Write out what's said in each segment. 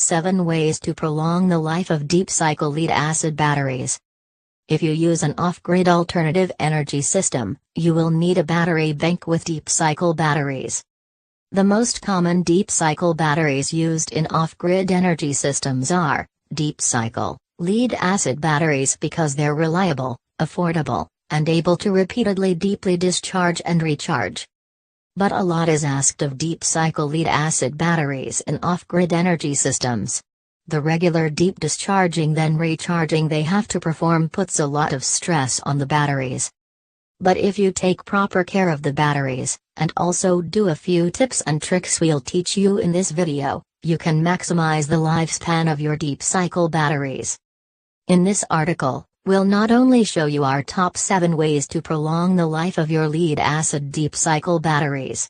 7 Ways to prolong the life of deep-cycle lead-acid batteries. If you use an off-grid alternative energy system, you will need a battery bank with deep-cycle batteries. The most common deep-cycle batteries used in off-grid energy systems are deep-cycle lead-acid batteries because they're reliable, affordable, and able to repeatedly deeply discharge and recharge. But a lot is asked of deep-cycle lead-acid batteries in off-grid energy systems. The regular deep discharging then recharging they have to perform puts a lot of stress on the batteries. But if you take proper care of the batteries, and also do a few tips and tricks we'll teach you in this video, you can maximize the lifespan of your deep-cycle batteries. In this article, we'll not only show you our top 7 ways to prolong the life of your lead-acid deep-cycle batteries.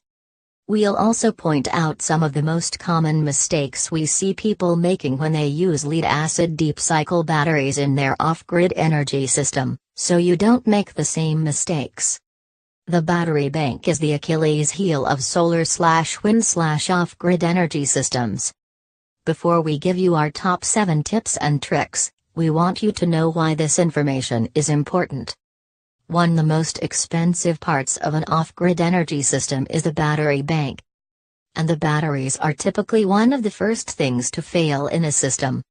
We'll also point out some of the most common mistakes we see people making when they use lead-acid deep-cycle batteries in their off-grid energy system, so you don't make the same mistakes. The battery bank is the Achilles heel of solar/wind/off-grid energy systems. Before we give you our top 7 tips and tricks, we want you to know why this information is important. 1. The most expensive parts of an off-grid energy system is the battery bank. And the batteries are typically one of the first things to fail in a system.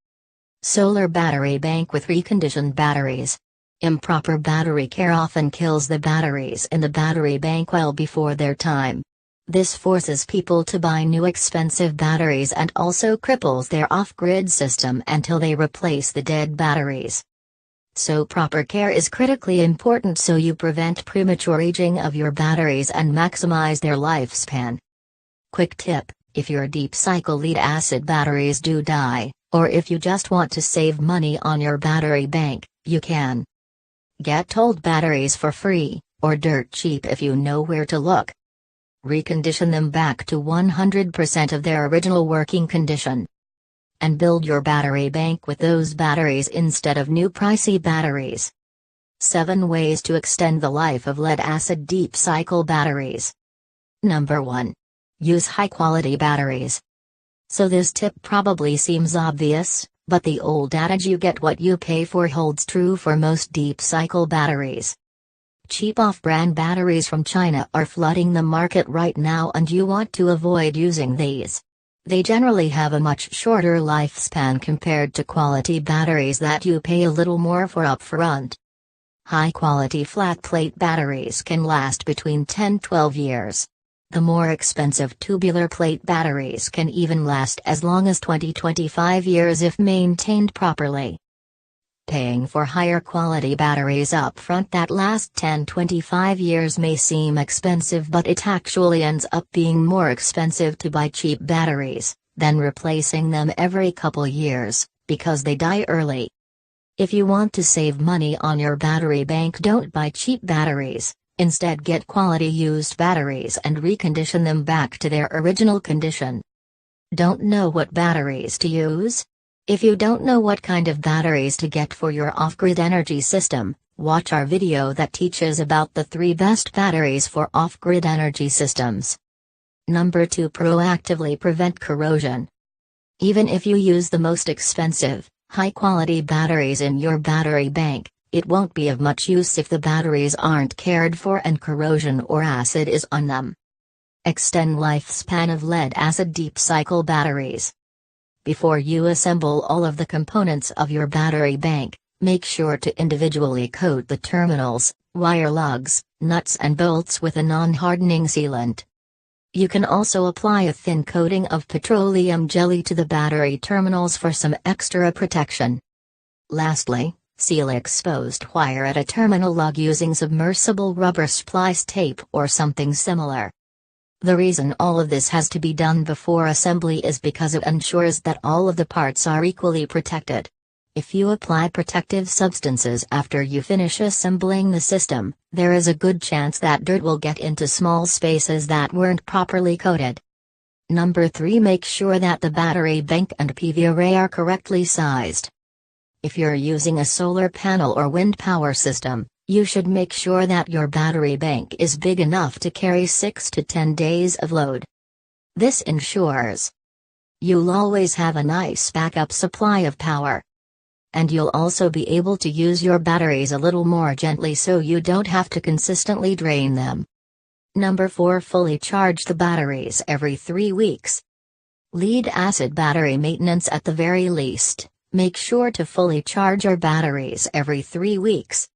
Solar battery bank with reconditioned batteries. Improper battery care often kills the batteries in the battery bank well before their time. This forces people to buy new expensive batteries and also cripples their off-grid system until they replace the dead batteries. So proper care is critically important so you prevent premature aging of your batteries and maximize their lifespan. Quick tip: if your deep-cycle lead-acid batteries do die, or if you just want to save money on your battery bank, you can get old batteries for free, or dirt cheap if you know where to look. Recondition them back to 100% of their original working condition. And build your battery bank with those batteries instead of new pricey batteries. 7 Ways to extend the life of lead-acid deep-cycle batteries. Number 1. Use high-quality batteries. So this tip probably seems obvious, but the old adage "you get what you pay for" holds true for most deep-cycle batteries. Cheap off-brand batteries from China are flooding the market right now and you want to avoid using these. They generally have a much shorter lifespan compared to quality batteries that you pay a little more for upfront. High-quality flat-plate batteries can last between 10-12 years. The more expensive tubular plate batteries can even last as long as 20-25 years if maintained properly. Paying for higher quality batteries up front that last 10-25 years may seem expensive, but it actually ends up being more expensive to buy cheap batteries than replacing them every couple years, because they die early. If you want to save money on your battery bank, don't buy cheap batteries, instead get quality used batteries and recondition them back to their original condition. Don't know what batteries to use? If you don't know what kind of batteries to get for your off-grid energy system, watch our video that teaches about the 3 best batteries for off-grid energy systems. Number 2. Proactively prevent corrosion. Even if you use the most expensive, high-quality batteries in your battery bank, it won't be of much use if the batteries aren't cared for and corrosion or acid is on them. Extend lifespan of lead-acid deep-cycle batteries. Before you assemble all of the components of your battery bank, make sure to individually coat the terminals, wire lugs, nuts and bolts with a non-hardening sealant. You can also apply a thin coating of petroleum jelly to the battery terminals for some extra protection. Lastly, seal exposed wire at a terminal lug using submersible rubber splice tape or something similar. The reason all of this has to be done before assembly is because it ensures that all of the parts are equally protected. If you apply protective substances after you finish assembling the system, there is a good chance that dirt will get into small spaces that weren't properly coated. Number 3. Make sure that the battery bank and PV array are correctly sized. If you're using a solar panel or wind power system, you should make sure that your battery bank is big enough to carry 6 to 10 days of load. This ensures You'll always have a nice backup supply of power. And you'll also be able to use your batteries a little more gently so you don't have to consistently drain them. Number 4. Fully charge the batteries every 3 weeks. Lead-acid battery maintenance. At the very least, make sure to fully charge your batteries every 3 weeks.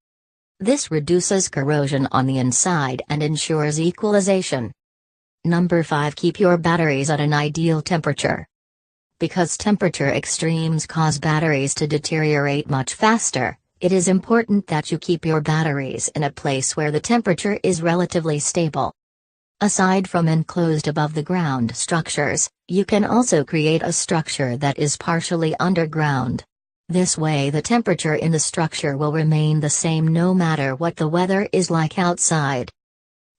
This reduces corrosion on the inside and ensures equalization. Number 5. Keep your batteries at an ideal temperature. Because temperature extremes cause batteries to deteriorate much faster, it is important that you keep your batteries in a place where the temperature is relatively stable. Aside from enclosed above-the-ground structures, you can also create a structure that is partially underground. This way the temperature in the structure will remain the same no matter what the weather is like outside.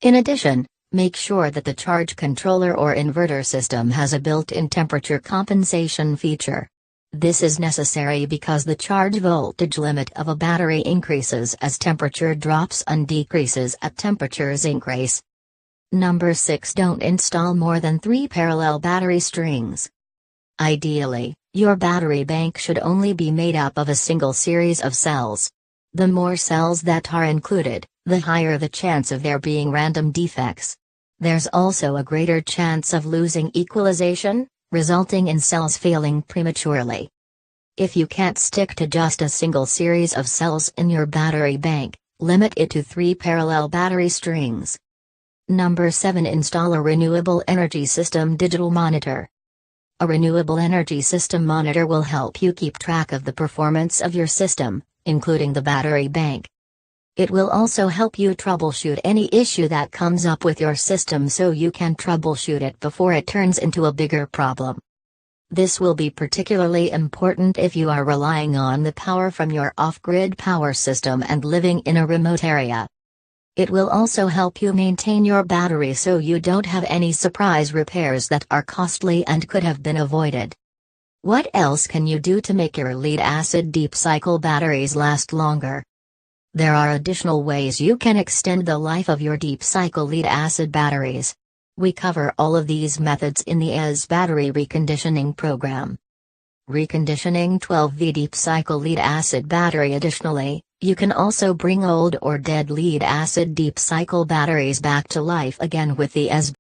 In addition, make sure that the charge controller or inverter system has a built-in temperature compensation feature. This is necessary because the charge voltage limit of a battery increases as temperature drops and decreases as temperatures increase. Number 6. Don't install more than 3 parallel battery strings. Ideally, your battery bank should only be made up of a single series of cells. The more cells that are included, the higher the chance of there being random defects. There's also a greater chance of losing equalization, resulting in cells failing prematurely. If you can't stick to just a single series of cells in your battery bank, limit it to 3 parallel battery strings. Number 7. Install a renewable energy system digital monitor. A renewable energy system monitor will help you keep track of the performance of your system, including the battery bank. It will also help you troubleshoot any issue that comes up with your system so you can troubleshoot it before it turns into a bigger problem. This will be particularly important if you are relying on the power from your off-grid power system and living in a remote area. It will also help you maintain your battery so you don't have any surprise repairs that are costly and could have been avoided. What else can you do to make your lead-acid deep-cycle batteries last longer? There are additional ways you can extend the life of your deep-cycle lead-acid batteries. We cover all of these methods in the ES Battery Reconditioning Program. Reconditioning 12V deep-cycle lead-acid battery. Additionally, you can also bring old or dead lead-acid deep-cycle batteries back to life again with the ES